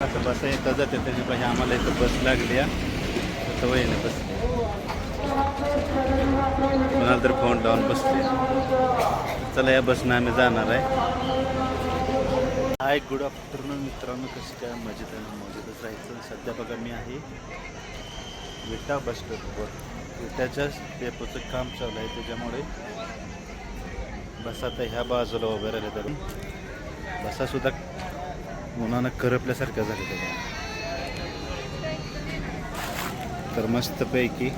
आता बस येतं जाते त्याची पाहिजे आम्हाला इथं बस लागली आता वयने बसली कोणाला तरी फोन लावून बसले. चला या बसनं आम्ही जाणार आहे. हाय गुड आफ्टरनून मित्रांनो, कशी काय मजेत आहे? मजेतच राहायचं. सध्या बघा मी आहे विटा बस स्टॉपवर. विट्याच्याच डेपोचं काम चालू आहे त्याच्यामुळे बस आता ह्या बाजूला उभ्या राहिल्या तर बसासुद्धा उन्हानं करपल्यासारख्या झाल्या त्याला. तर मस्तपैकी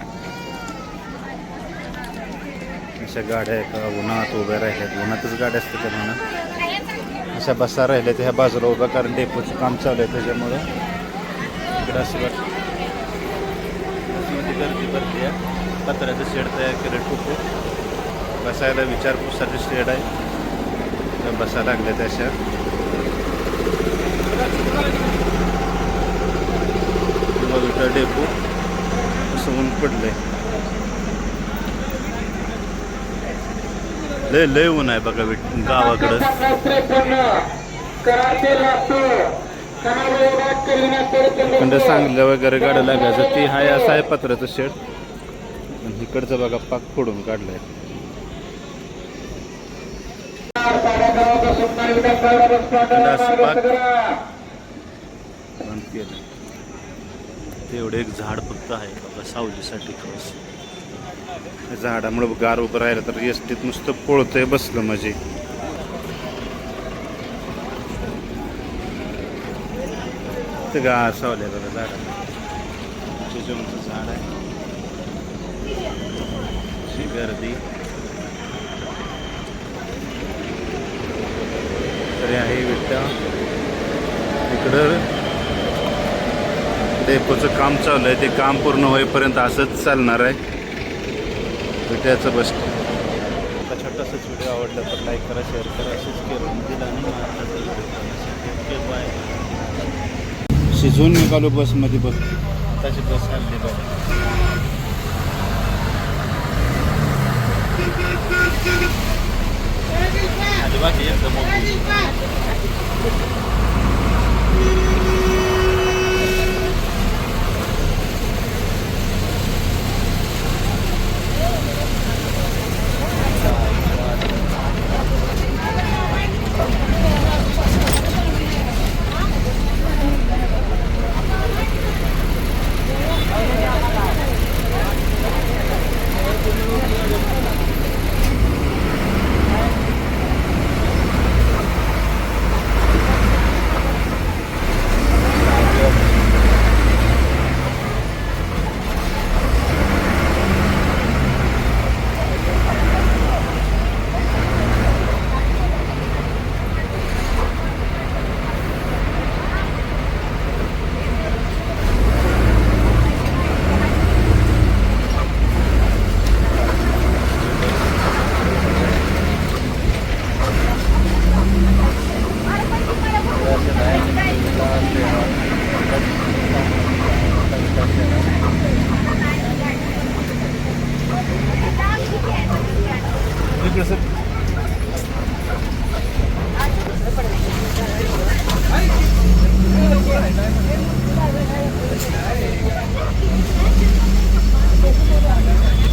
अशा गाड्या एका उन्हात उभ्या राहिल्यात. उन्हातच गाड्या असतात त्या म्हणा अशा बसा राहिल्या त्या ह्या बाजूला उभ्या, कारण डेपोचं काम चालू आहे त्याच्यामुळं इकडं असं वाटतं गर्दी भरली आहे. पत्र्याचं शेड तयार केलं ठोकू बसायला विचारपूससाठी शेड आहे त्या बसा लागल्या त्याशा. विटा डेपो असं ऊन पडलंय. लय लय ऊन आहे बघा गावाकडं. खंड सांगल्या वगैरे गाड्या लागायचं ती हाय असं आहे पत्र्याचं शेड. आणि इकडचं बघा पाक फोडून काढलंय. बंद केलं. तेवढे एक झाड फक्त आहे बघा सावलीसाठी. खरंच झाडामुळे गार उभं राहिलं तर एसटीत नुसतं पोळतंय बसलं म्हणजे. ते गार सावल्या बघा झाडाला. चिंचेचं झाड आहे. अशी गर्दी तरी आहे विटा. इकडं डेपोचं काम चालू आहे. ते काम पूर्ण होईपर्यंत असंच चालणार आहे विट्याचं बस. छोटासाच व्हिडिओ आवडला तर लाईक करा, शेअर करा, सबस्क्राईब दिला नाही शिजवून निघालो बसमध्ये. बघ आताची बस हल्ली बघा. अजिबात एकदम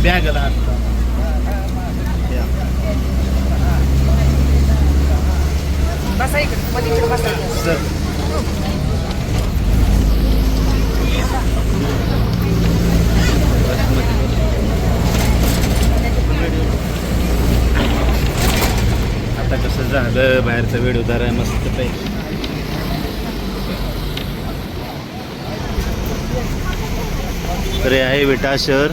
बॅगला बसा इकडे मध्ये इकडे बसायचं सर. आता कसं झालं बाहेरचा व्हिडिओ धराय मस्त पाहिजे. तर हे आहे विटा शहर.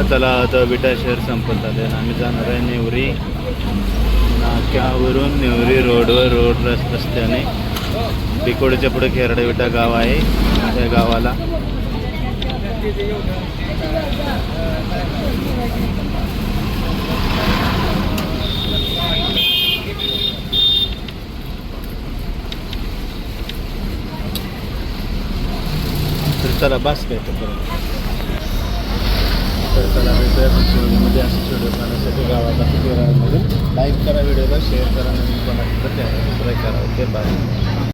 चला आता विटा शहर संपत आले आणि आम्ही जाणार आहे नेवरी नाक्यावरून नेवरी रोड रस्त्याने बिकोडीच्या पुढे खेरडे विटा गाव आहे. त्या गावाला तर चला बस काय तर चला भेटूया पुढच्या व्हिडिओमध्ये. असं व्हिडिओ पाहण्यासाठी गावाला किती लाईक करा, व्हिडिओला शेअर करा, नवीन कोणाची तर सबस्क्राईब करा. Okay bye.